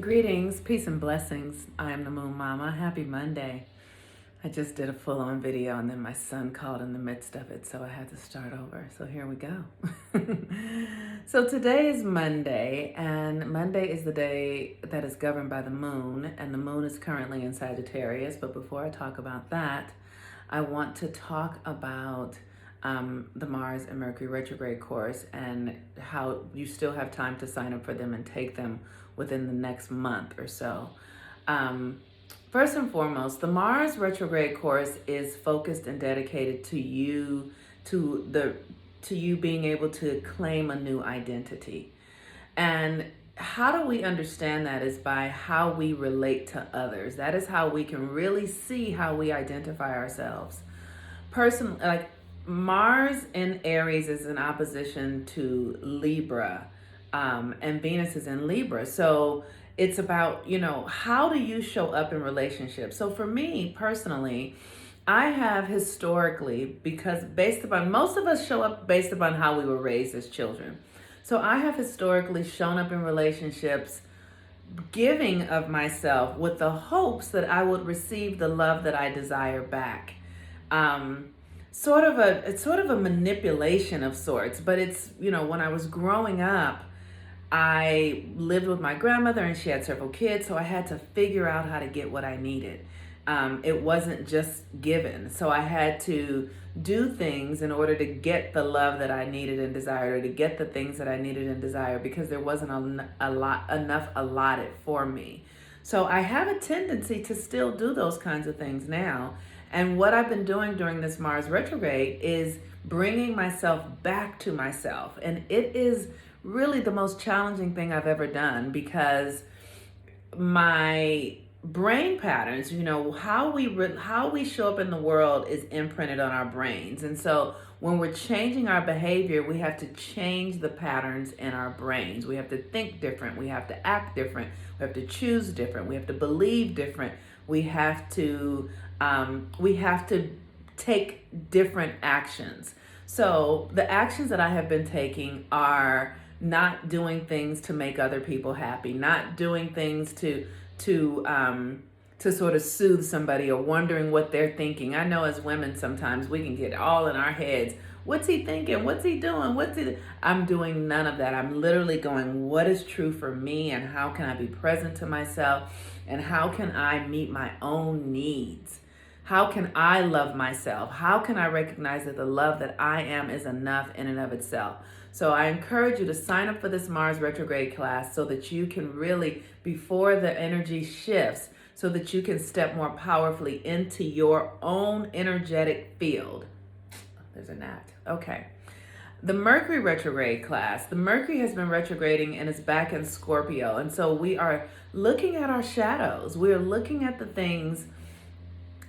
Greetings, peace and blessings. I am the Moon Mama. Happy Monday. I just did a full-on video and then my son called in the midst of it, so I had to start over. So here we go. So today is Monday, and Monday is the day that is governed by the moon, and the moon is currently in Sagittarius. But before I talk about that, I want to talk about the Mars and Mercury retrograde course and how you still have time to sign up for them and take them within the next month or so. First and foremost, the Mars retrograde course is focused and dedicated to you, to you being able to claim a new identity. And how do we understand that is by how we relate to others. That is how we can really see how we identify ourselves. Personally, like Mars in Aries is in opposition to Libra, and Venus is in Libra. So it's about, how do you show up in relationships? So for me personally, I have historically, because based upon, most of us show up based upon how we were raised as children. So I have historically shown up in relationships giving of myself with the hopes that I would receive the love that I desire back. It's sort of a manipulation of sorts, but it's, when I was growing up, I lived with my grandmother and she had several kids, so I had to figure out how to get what I needed. It wasn't just given, so I had to do things in order to get the love that I needed and desired, or to get the things that I needed and desired, because there wasn't enough allotted for me. So I have a tendency to still do those kinds of things now. And what I've been doing during this Mars retrograde is bringing myself back to myself. And it is really the most challenging thing I've ever done, because my brain patterns, how we show up in the world is imprinted on our brains. And so when we're changing our behavior, we have to change the patterns in our brains. We have to think different. We have to act different. We have to choose different. We have to believe different. We have to take different actions. So the actions that I have been taking are not doing things to make other people happy, not doing things to sort of soothe somebody, or wondering what they're thinking. I know as women sometimes we can get all in our heads. What's he thinking? What's he doing? I'm doing none of that. I'm literally going, what is true for me, and how can I be present to myself, and how can I meet my own needs? How can I love myself? How can I recognize that the love that I am is enough in and of itself? So I encourage you to sign up for this Mars retrograde class so that you can really, before the energy shifts, so that you can step more powerfully into your own energetic field. There's a gnat. Okay. The Mercury retrograde class, the Mercury has been retrograding and is back in Scorpio. And so we are looking at our shadows. We are looking at the things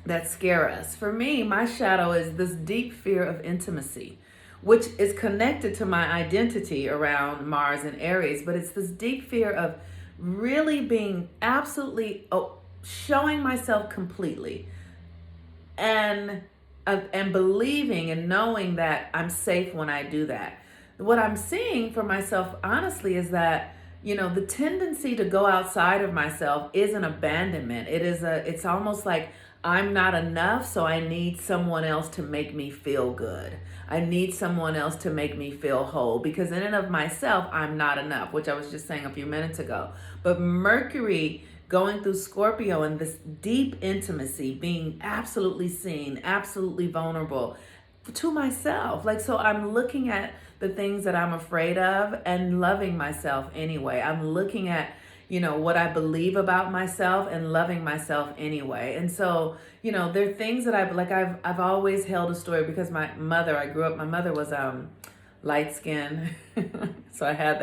that scare us. For me, my shadow is this deep fear of intimacy, which is connected to my identity around Mars and Aries, but it's this deep fear of really being absolutely showing myself completely, and believing and knowing that I'm safe when I do that. What I'm seeing for myself, honestly, is that the tendency to go outside of myself is an abandonment. It's almost like I'm not enough, so I need someone else to make me feel good. I need someone else to make me feel whole, because in and of myself, I'm not enough, which I was just saying a few minutes ago. But Mercury going through Scorpio and this deep intimacy, being absolutely seen, absolutely vulnerable to myself. So I'm looking at the things that I'm afraid of and loving myself anyway. I'm looking at what I believe about myself and loving myself anyway. And so, there are things that I've always held a story, because my mother was light skinned. So I had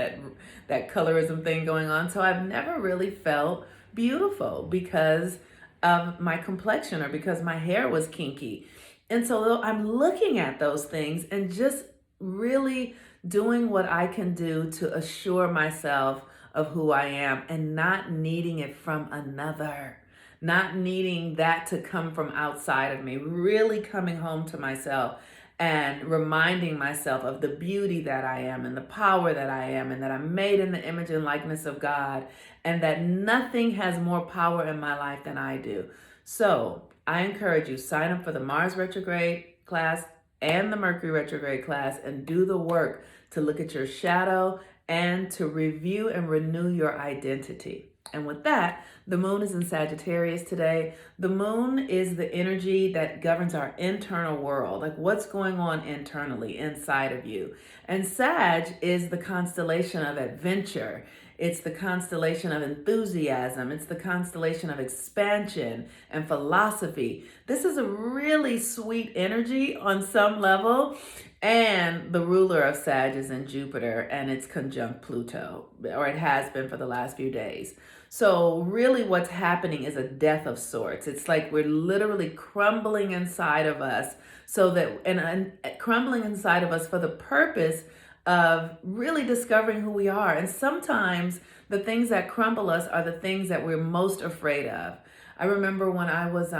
that colorism thing going on. So I've never really felt beautiful because of my complexion, or because my hair was kinky. And so I'm looking at those things and just really doing what I can do to assure myself of who I am, and not needing it from another, not needing that to come from outside of me, really coming home to myself and reminding myself of the beauty that I am and the power that I am, and that I'm made in the image and likeness of God, and that nothing has more power in my life than I do. So I encourage you, sign up for the Mars retrograde class and the Mercury retrograde class and do the work to look at your shadow and to review and renew your identity. And with that, the moon is in Sagittarius today. The moon is the energy that governs our internal world, like what's going on internally inside of you. And Sag is the constellation of adventure. It's the constellation of enthusiasm. It's the constellation of expansion and philosophy. This is a really sweet energy on some level. And the ruler of Sag is in Jupiter, and it's conjunct Pluto, or it has been for the last few days. So really what's happening is a death of sorts. It's like we're literally crumbling inside of us, so that, and crumbling inside of us for the purpose of really discovering who we are. And sometimes the things that crumble us are the things that we're most afraid of. I remember when I was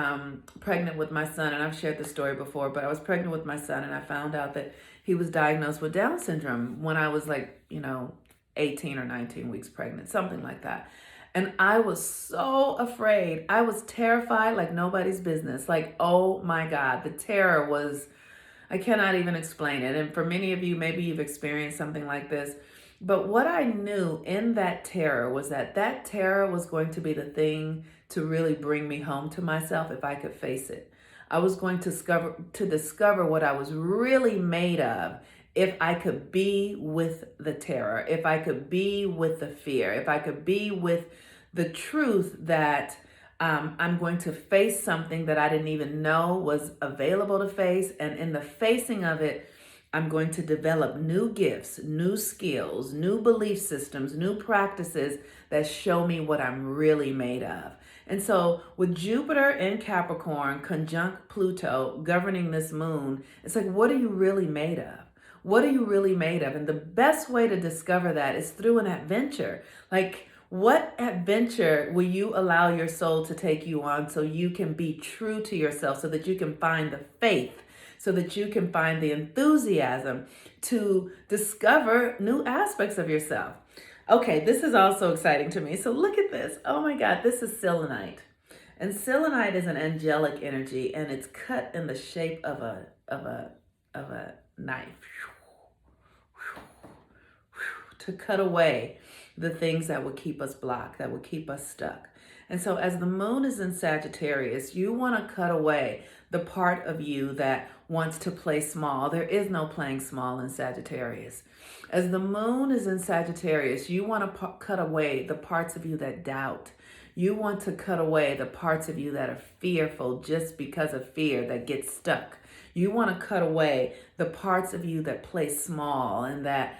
pregnant with my son, and I've shared this story before, but I was pregnant with my son and I found out that he was diagnosed with Down syndrome when I was 18 or 19 weeks pregnant, something like that. And I was so afraid. I was terrified like nobody's business. Like, oh my God, the terror was, I cannot even explain it. And for many of you, maybe you've experienced something like this. But what I knew in that terror was that terror was going to be the thing to really bring me home to myself if I could face it. I was going to discover what I was really made of if I could be with the terror, if I could be with the fear, if I could be with the truth that I'm going to face something that I didn't even know was available to face. And in the facing of it, I'm going to develop new gifts, new skills, new belief systems, new practices that show me what I'm really made of. And so with Jupiter in Capricorn, conjunct Pluto, governing this moon, it's like, what are you really made of? What are you really made of? And the best way to discover that is through an adventure. Like, what adventure will you allow your soul to take you on so you can be true to yourself, so that you can find the faith, so that you can find the enthusiasm to discover new aspects of yourself? Okay, this is also exciting to me. So look at this. Oh my God, this is selenite. And selenite is an angelic energy, and it's cut in the shape of a knife to cut away the things that would keep us blocked, that would keep us stuck. And so as the moon is in Sagittarius, you want to cut away the part of you that wants to play small. There is no playing small in Sagittarius. As the moon is in Sagittarius, you want to cut away the parts of you that doubt. You want to cut away the parts of you that are fearful just because of fear, that get stuck. You want to cut away the parts of you that play small and that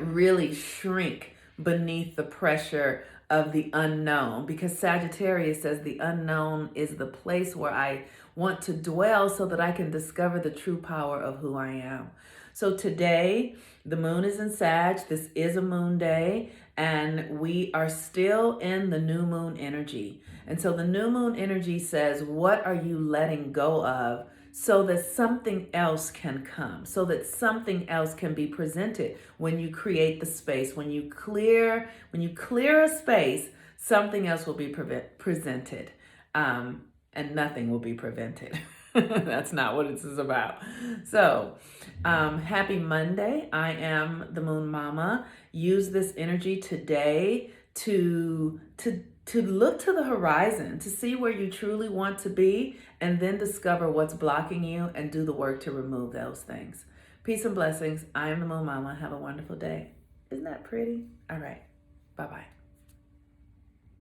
really shrink beneath the pressure of the unknown, because Sagittarius says the unknown is the place where I want to dwell so that I can discover the true power of who I am. So today, the moon is in Sag. This is a moon day, and we are still in the new moon energy. And so the new moon energy says, what are you letting go of so that something else can come, so that something else can be presented? When you create the space, when you clear a space, something else will be presented, and nothing will be prevented. That's not what this is about. So happy Monday. I am the Moon Mama. Use this energy today to look to the horizon, to see where you truly want to be, and then discover what's blocking you and do the work to remove those things. Peace and blessings. I am the Moon Mama. Have a wonderful day. Isn't that pretty? All right. Bye-bye.